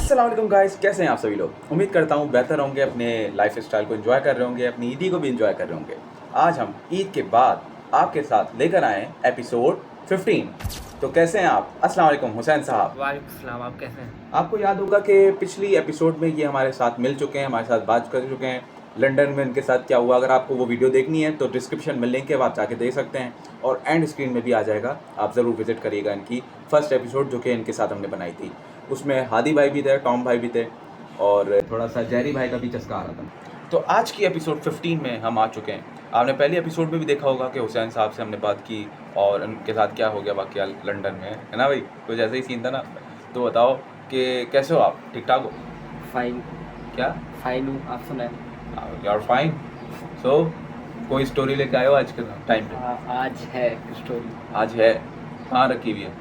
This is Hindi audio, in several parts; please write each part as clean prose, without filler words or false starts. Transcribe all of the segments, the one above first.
अस्सलाम वालेकुम गाइस, कैसे हैं आप सभी लोग। उम्मीद करता हूँ बेहतर होंगे, अपने लाइफ स्टाइल को एंजॉय कर रहे होंगे, अपनी ईदी को भी एंजॉय कर रहे होंगे। आज हम ईद के बाद आपके साथ लेकर आए हैं एपिसोड 15। तो कैसे हैं आप। अस्सलाम वालेकुम हुसैन साहब। वालेकुम सलाम, आप कैसे हैं? आपको याद होगा कि पिछली एपिसोड में ये हमारे साथ मिल चुके हैं, हमारे साथ बात कर चुके हैं लंदन में इनके साथ क्या हुआ। अगर आपको वो वीडियो देखनी है तो डिस्क्रिप्शन में लिंक है, आप जाके देख सकते हैं और एंड स्क्रीन में भी आ जाएगा, आप ज़रूर विजिट करिएगा इनकी फर्स्ट एपिसोड जो कि इनके साथ हमने बनाई थी। उसमें हादी भाई भी थे, टॉम भाई भी थे और थोड़ा सा जैरी भाई का भी चस्का आ रहा था। तो आज की एपिसोड 15 में हम आ चुके हैं। आपने पहले एपिसोड में भी देखा होगा कि हुसैन साहब से हमने बात की और उनके साथ क्या हो गया वाकया लंदन में, है ना भाई। कुछ ऐसा ही सीन था ना। तो बताओ कि कैसे हो आप, ठीक ठाक हो? फाइन। क्या फाइन हूँ, आप सुनाएं। You are fine. सो कोई स्टोरी लेके आए हो आज के टाइम पे? आज है स्टोरी। आज है? कहाँ रखी हुई है?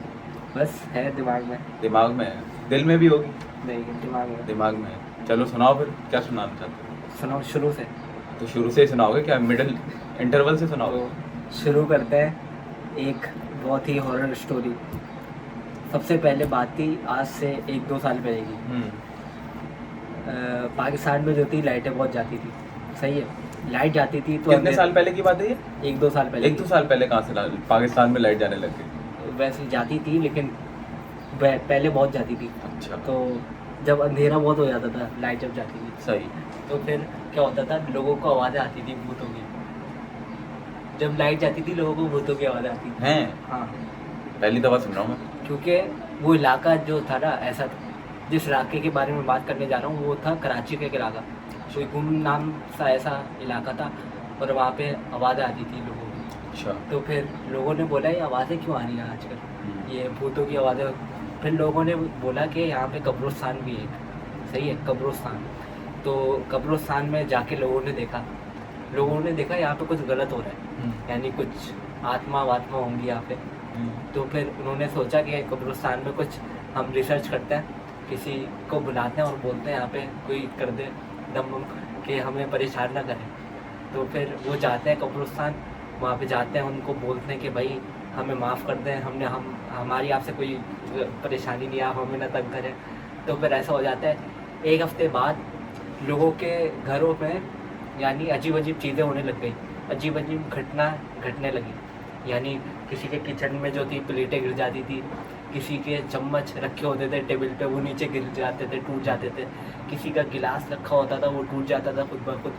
बस है दिमाग में। दिमाग में है? दिल में भी होगी? नहीं, दिमाग में। दिमाग में है। चलो सुनाओ फिर, क्या सुनाना चाहते हो? सुनाओ शुरू से। तो शुरू से ही सुनाओगे क्या, मिडिल इंटरवल से सुनाओगे? तो शुरू करते हैं एक बहुत ही हॉरर स्टोरी। सबसे पहले बात थी आज से 1-2 साल पहले की। पाकिस्तान में जो थी लाइटें बहुत जाती थी, सही है। लाइट जाती थी तो कितने साल पहले की बात है ये? 1-2 साल पहले। 1-2 साल पहले कहाँ से पाकिस्तान में लाइट जाने लग गई? वैसे जाती थी लेकिन पहले बहुत जाती थी। अच्छा। तो जब अंधेरा बहुत हो जाता था, लाइट जब जाती थी, सही। तो फिर क्या होता था, लोगों को आवाज़ें आती थी भूतों की। जब लाइट जाती थी लोगों को भूतों की आवाज़ें आती थी। हैं? हाँ, पहली दफ़ा सुन रहा हूँ मैं। क्योंकि वो इलाका जो था ना, ऐसा जिस इलाके के बारे में बात करने जा रहा हूँ वो था कराची का एक इलाका। कोई गुम नाम सा ऐसा इलाका था और वहाँ पे आवाज़ें आती थी लोगों की। अच्छा। तो फिर लोगों ने बोला ये आवाज़ें क्यों आ रही हैं आजकल, ये भूतों की आवाज़ें। फिर लोगों ने बोला कि यहाँ पे कब्रिस्तान भी है एक, सही है, कब्रिस्तान। तो कब्रिस्तान में जाके लोगों ने देखा यहाँ पे कुछ गलत हो रहा है, यानी कुछ आत्मा वात्मा होंगी यहाँ पे। तो फिर उन्होंने सोचा कि कब्रिस्तान में कुछ हम रिसर्च करते हैं, किसी को बुलाते हैं और बोलते हैं यहाँ पे कोई कर दे दम वम कि हमें परेशान ना करें। तो फिर वो जाते हैं कब्रिस्तान, वहाँ पे जाते हैं, उनको बोलते हैं कि भाई हमें माफ़ कर दें, हमारी आपसे कोई परेशानी नहीं है, आप हमें ना तंग करें। तो फिर ऐसा हो जाता है। 1 हफ्ते बाद लोगों के घरों में यानी अजीब अजीब चीज़ें होने लग गई, अजीब अजीब घटना घटने लगी। यानी किसी के किचन में जो थी प्लेटें गिर जाती थी, किसी के चम्मच रखे होते थे टेबल पे वो नीचे गिर जाते थे, टूट जाते थे। किसी का गिलास रखा होता था वो टूट जाता था खुद ब खुद।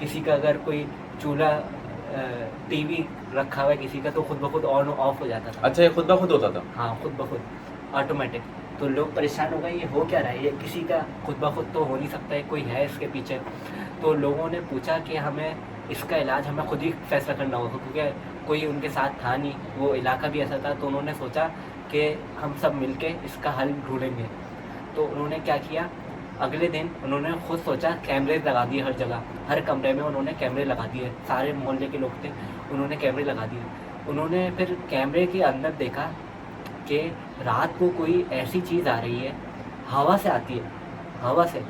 किसी का अगर कोई चूल्हा टीवी रखा हुआ है किसी का, तो खुद ब खुद ऑन ऑफ हो जाता था। अच्छा, ये खुद ब खुद होता था? हाँ, खुद ब खुद ऑटोमेटिक। तो लोग परेशान हो गए, ये हो क्या रहा है, ये किसी का खुद ब खुद तो हो नहीं सकता है, कोई है इसके पीछे। तो लोगों ने पूछा कि हमें इसका इलाज हमें खुद ही फैसला करना होगा, क्योंकि कोई उनके साथ था नहीं, वो इलाका भी ऐसा था। तो उन्होंने सोचा कि हम सब मिलके इसका हल ढूंढेंगे। तो उन्होंने क्या किया, अगले दिन उन्होंने खुद सोचा, कैमरे लगा दिए हर जगह, हर कमरे में उन्होंने कैमरे लगा दिए। सारे मोहल्ले के लोग थे, उन्होंने कैमरे लगा दिए। उन्होंने फिर कैमरे के अंदर देखा कि रात को कोई ऐसी चीज़ आ रही है, हवा से आती है, हवा से।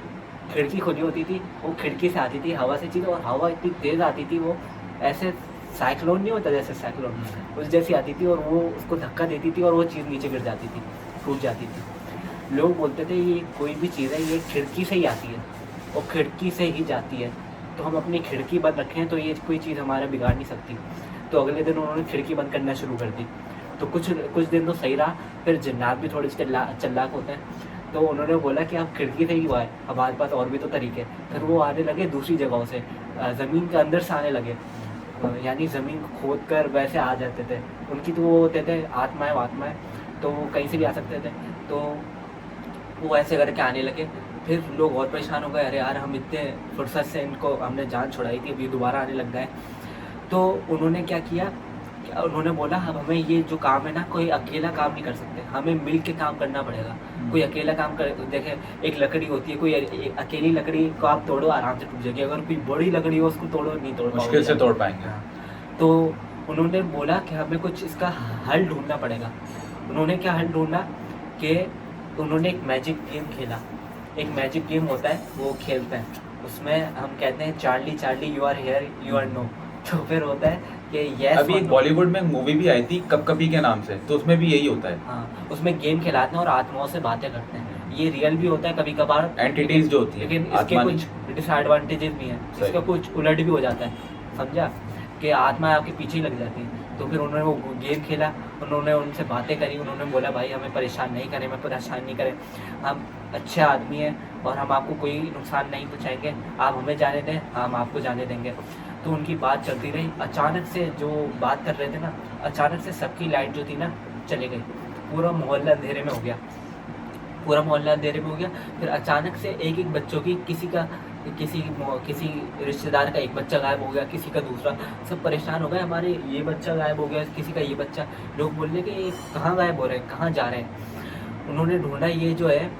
खिड़की खुली होती थी, वो खिड़की से आती थी हवा से चीज़, और हवा इतनी तेज़ आती थी, वो ऐसे साइक्लोन नहीं होता जैसे साइक्लोन, उस जैसी आती थी, और वो उसको धक्का देती थी और वो चीज़ नीचे गिर जाती थी, टूट जाती थी। लोग बोलते थे ये कोई भी चीज़ है ये खिड़की से ही आती है और खिड़की से ही जाती है, तो हम अपनी खिड़की बंद रखें तो ये कोई चीज़ हमारा बिगाड़ नहीं सकती। तो अगले दिन उन्होंने खिड़की बंद करना शुरू कर दी। तो कुछ दिन तो सही रहा, फिर जिन्नात भी थोड़े चल्लाक होते हैं। तो उन्होंने बोला कि आप खिड़की से ही हुआ है, हमारे पास और भी तो तरीके। फिर वो आने लगे दूसरी जगहों से, ज़मीन के अंदर से आने लगे, यानी ज़मीन खोद कर वैसे आ जाते थे। उनकी तो वो होते थे आत्माएं, तो वो कहीं से भी आ सकते थे। तो वो ऐसे करके आने लगे। फिर लोग और परेशान हो गए, अरे यार हम इतने फुर्सत से इनको हमने जान छुड़ाई थी, अभी दोबारा आने लग गए। तो उन्होंने क्या किया, उन्होंने बोला अब हमें ये जो काम है ना, कोई अकेला काम नहीं कर सकते, हमें मिल के काम करना पड़ेगा। कोई अकेला काम कर, देखे एक लकड़ी होती है, कोई अकेली लकड़ी को आप तोड़ो आराम से टूट जाएगी, अगर कोई बड़ी लकड़ी हो उसको तोड़ो नहीं तोड़ मुश्किल से तोड़ पाएंगे। तो उन्होंने बोला कि हमें कुछ इसका हल ढूंढना पड़ेगा। उन्होंने क्या हल ढूंढा कि उन्होंने एक मैजिक गेम खेला। एक मैजिक गेम होता है वो खेलते हैं, उसमें हम कहते हैं Charlie Charlie you are here you are no. तो फिर होता है कि यस। अभी एक बॉलीवुड में मूवी भी आई थी कप कपी के नाम से, तो उसमें भी यही होता है। हाँ, उसमें गेम खिलाते हैं और आत्माओं से बातें करते हैं, ये रियल भी होता है कभी कभार, एंटिटीज जो होती है, लेकिन इसके आत्मा कुछ डिसएडवांटेजेस भी हैं, सही। इसका कुछ उलट भी हो जाता है, समझा, कि आत्मा आपके पीछे ही लग जाती है। तो फिर उन्होंने वो गेम खेला, उन्होंने उनसे बातें करी, उन्होंने बोला भाई हमें परेशान नहीं करें, हमें परेशान नहीं करें, हम अच्छे आदमी हैं और हम आपको कोई नुकसान नहीं पहुँचाएंगे, आप हमें जाने दें, हम आपको जाने देंगे। तो उनकी बात चलती रही, अचानक से जो बात कर रहे थे ना, अचानक से सबकी लाइट जो थी ना चली गई, पूरा मोहल्ला अंधेरे में हो गया, पूरा मोहल्ला अंधेरे में हो गया। फिर अचानक से एक एक बच्चों की, किसी रिश्तेदार का एक बच्चा गायब हो गया, किसी का दूसरा, सब परेशान हो गए, हमारे ये बच्चा गायब हो गया, किसी का ये बच्चा, लोग बोल रहे कि ये कहाँ गायब हो रहे हैं, कहाँ जा रहे हैं। उन्होंने ढूंढा, ये जो है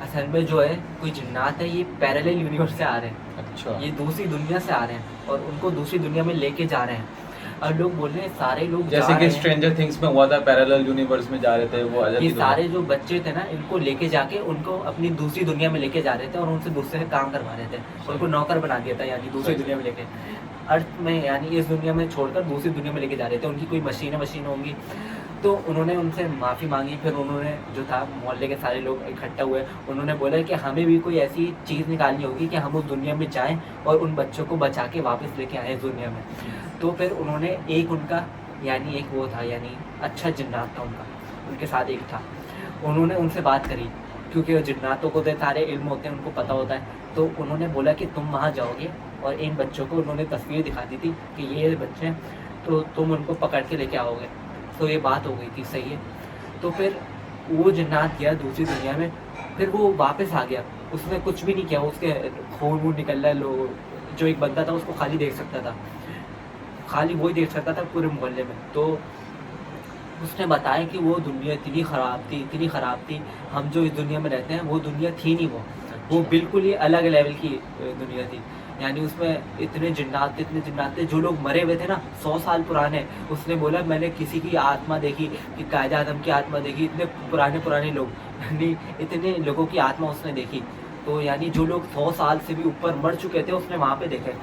असल में जो है कोई जिन्नात है, ये पैरेलल यूनिवर्स से आ रहे हैं, अच्छा, ये दूसरी दुनिया से आ रहे हैं और उनको दूसरी दुनिया में लेके जा रहे हैं। और लोग बोल रहे हैं सारे लोग जैसे जा कि रहे हैं, स्ट्रेंजर थिंग्स में हुआ था, पैरेलल यूनिवर्स में जा रहे थे वो ये सारे जो बच्चे थे ना, इनको लेके जाके उनको अपनी दूसरी दुनिया में लेके जा रहे थे और उनसे दूसरे से काम करवा रहे थे, उनको नौकर बना दिया था, यानी दूसरी दुनिया में लेके, अर्थ में यानी इस दुनिया में छोड़कर दूसरी दुनिया में लेके जा रहे थे, उनकी कोई मशीन होंगी। तो उन्होंने उनसे माफ़ी मांगी, फिर उन्होंने जो था मोहल्ले के सारे लोग इकट्ठा हुए, उन्होंने बोला कि हमें भी कोई ऐसी चीज़ निकालनी होगी कि हम उस दुनिया में जाएं और उन बच्चों को बचा के वापस लेके आए इस दुनिया में। तो फिर उन्होंने एक उनका यानी एक वो था, यानी अच्छा जिन्नात था उनका, उनके साथ एक था, उन्होंने उनसे बात करी, क्योंकि जिन्नातों को तो सारे इल्म होते हैं, उनको पता होता है। तो उन्होंने बोला कि तुम वहाँ जाओगे और इन बच्चों को, उन्होंने तस्वीर दिखा दी थी कि ये बच्चे हैं, तो तुम उनको पकड़ के लेके आओगे। तो ये बात हो गई थी, सही है। तो फिर वो जिन्नात गया दूसरी दुनिया में, फिर वो वापस आ गया, उसने कुछ भी नहीं किया, उसके खून वून निकल रहा है, लोग जो एक बंदा था उसको खाली देख सकता था, खाली वही देख सकता था पूरे मोहल्ले में। तो उसने बताया कि वो दुनिया इतनी ख़राब थी, हम जो इस दुनिया में रहते हैं वो दुनिया थी नहीं, वो बिल्कुल ही अलग लेवल की दुनिया थी। यानी उसमें इतने जिन्नात थे, जो लोग मरे हुए थे ना 100 साल पुराने। उसने बोला मैंने किसी की आत्मा देखी, कि कायद आज़म की आत्मा देखी, इतने पुराने लोग, यानी इतने लोगों की आत्मा उसने देखी। तो यानी जो लोग 100 साल से भी ऊपर मर चुके थे उसने वहाँ पे देखे।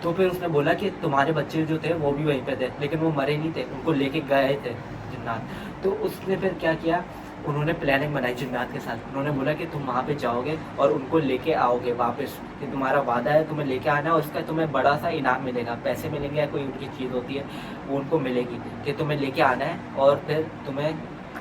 तो फिर उसने बोला कि तुम्हारे बच्चे जो थे वो भी वहीं पे थे, लेकिन वो मरे नहीं थे, उनको लेके गए थे जिन्नात। तो उसने फिर क्या किया, उन्होंने प्लानिंग बनाई जिन्नात के साथ। उन्होंने बोला कि तुम वहाँ पे जाओगे और उनको लेके आओगे वापस, कि तुम्हारा वादा है, तुम्हें लेके आना है और उसका तुम्हें बड़ा सा इनाम मिलेगा, पैसे मिलेंगे या कोई उनकी चीज़ होती है वो उनको मिलेगी, कि तुम्हें लेके आना है और फिर तुम्हें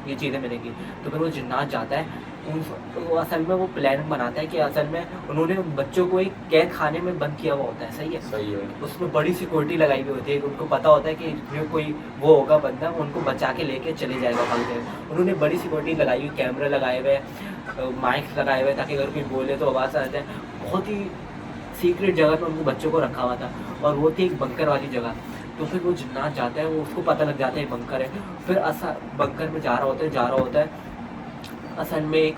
ये चीज़ें मिलेंगी। तो फिर वो जिन्नात जाता है, वो असल में वो प्लानिंग बनाता है कि असल में उन्होंने उन बच्चों को एक कैद खाने में बंद किया हुआ होता है, सही है, सही है। उसमें बड़ी सिक्योरिटी लगाई हुई होती है, उनको पता होता है कि इसमें कोई वो होगा बंदा, उनको बचा के लेके चले जाएगा भाग जाएगा। उन्होंने बड़ी सिक्योरिटी लगाई हुई, कैमरे लगाए हुए, माइक्स लगाए हुए, ताकि अगर कोई बोले तो आवाज़ आ जाए। बहुत ही सीक्रेट जगह पर उनको बच्चों को रखा हुआ था, और वो थी एक बंकर वाली जगह। तो फिर वो जिन्नात जाता है, वो उसको पता लग जाता है बंकर है, फिर बंकर में जा रहा होता है, असल में एक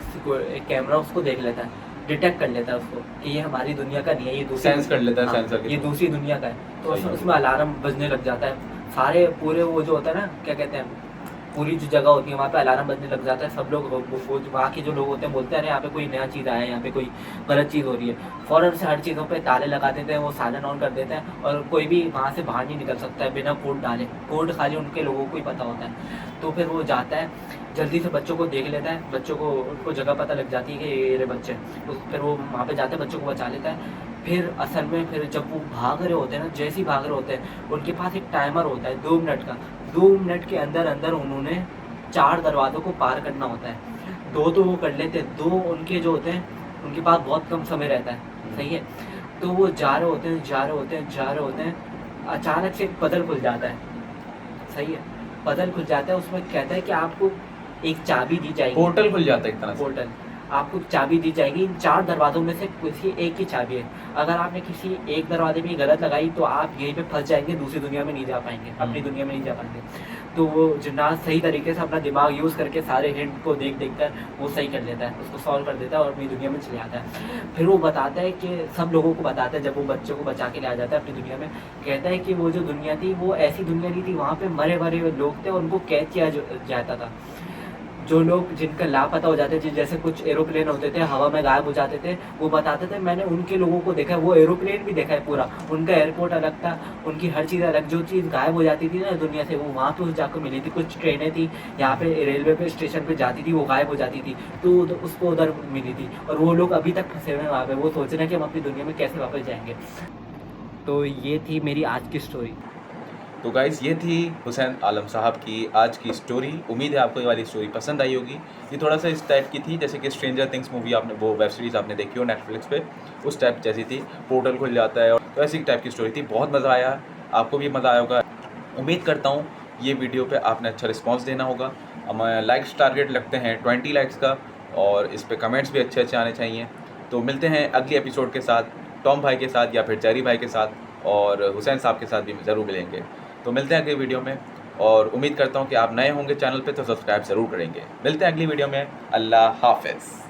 कैमरा उसको देख लेता है, डिटेक्ट कर लेता है उसको कि ये हमारी दुनिया का नहीं है, ये दूसरी सेंस कर लेता है, हाँ, सेंसर ये दूसरी दुनिया का है। तो सही है। उसमें अलार्म बजने लग जाता है, सारे पूरे वो जो होता है ना, क्या कहते हैं, पूरी जो जगह होती है वहाँ पे अलार्म बजने लग जाता है। सब लोग वो वहाँ के जो लोग होते हैं बोलते हैं अरे यहाँ पे कोई नया चीज़ आया है, यहाँ पे कोई गलत चीज़ हो रही है। फ़ौरन से हर चीज़ों पे ताले लगा देते हैं, वो साइलेंट ऑन कर देते हैं, और कोई भी वहाँ से बाहर नहीं निकल सकता है बिना कोड डाले। कोड खाली उनके लोगों को ही पता होता है। तो फिर वो जाता है, जल्दी से बच्चों को देख लेता है, बच्चों को उनको जगह पता लग जाती है कि ये बच्चे, तो फिर वो वहाँ पे जाता है, बच्चों को बचा लेता है। फिर असल में फिर जब वो भाग रहे होते हैं ना, जैसे ही भाग रहे होते हैं, उनके पास एक टाइमर होता है 2 मिनट का। 2 मिनट के अंदर अंदर उन्होंने 4 दरवाज़ों को पार करना होता है। 2 तो वो कर लेते हैं, 2 उनके जो होते हैं उनके पास बहुत कम समय रहता है, सही है। तो वो जा रहे होते हैं, अचानक से एक पजल खुल जाता है, सही है, पजल खुल जाता है। उसमें कहता है कि आपको एक चाबी दी जाएगी, पोर्टल खुल जाता है एक तरह से। पोर्टल, आपको चाबी दी जाएगी। इन 4 दरवाज़ों में से किसी एक की चाबी है। अगर आपने किसी एक दरवाजे में गलत लगाई तो आप यहीं पे फंस जाएंगे, दूसरी दुनिया में नहीं जा पाएंगे, अपनी दुनिया में नहीं जा पाएंगे। तो वो जिन्नात सही तरीके से अपना दिमाग यूज़ करके सारे हिंट को देख कर वो सही कर लेता है, उसको सॉल्व कर देता है और अपनी दुनिया में चले आता है। फिर वो बताता है कि सब लोगों को बताता है, जब वो बच्चों को बचा के ले आ जाता है अपनी दुनिया में, कहता है कि वो जो दुनिया थी वो ऐसी दुनिया नहीं थी, वहाँ पे मरे भरे लोग थे और उनको कैद किया जाता था। जो लोग जिनका लापता हो जाते थे, जैसे कुछ एरोप्लेन होते थे हवा में गायब हो जाते थे, वो बताते थे मैंने उनके लोगों को देखा है, वो एरोप्लेन भी देखा है पूरा, उनका एयरपोर्ट अलग था, उनकी हर चीज़ अलग, जो चीज़ गायब हो जाती थी ना दुनिया से वो वहाँ पे जाकर मिली थी। कुछ ट्रेनें थी यहाँ पे रेलवे पे स्टेशन पे जाती थी, वो गायब हो जाती थी, तो उसको उधर मिली थी, और वो लोग अभी तक फंसे हुए हैं वहाँ पे, वो सोच रहे हैं कि हम अपनी दुनिया में कैसे वापस जाएंगे। तो ये थी मेरी आज की स्टोरी। तो गाइस ये थी हुसैन आलम साहब की आज की स्टोरी। उम्मीद है आपको ये वाली स्टोरी पसंद आई होगी। ये थोड़ा सा इस टाइप की थी जैसे कि स्ट्रेंजर थिंग्स मूवी आपने, वो वेब सीरीज़ आपने देखी हो नेटफ्लिक्स पे, उस टाइप जैसी थी, पोर्टल खुल जाता है और तो ऐसी टाइप की स्टोरी थी। बहुत मज़ा आया, आपको भी मज़ा आया होगा। उम्मीद करता हूँ ये वीडियो पे आपने अच्छा रिस्पॉन्स देना होगा। हमें लाइक्स टारगेट लगते हैं 20 लाइक्स का, और इस पर कमेंट्स भी अच्छे अच्छे आने चाहिए। तो मिलते हैं अगली एपिसोड के साथ, टॉम भाई के साथ या फिर चेरी भाई के साथ, और हुसैन साहब के साथ भी ज़रूर मिलेंगे। तो मिलते हैं अगली वीडियो में, और उम्मीद करता हूँ कि आप नए होंगे चैनल पे तो सब्सक्राइब ज़रूर करेंगे। मिलते हैं अगली वीडियो में। अल्लाह हाफ़िज़।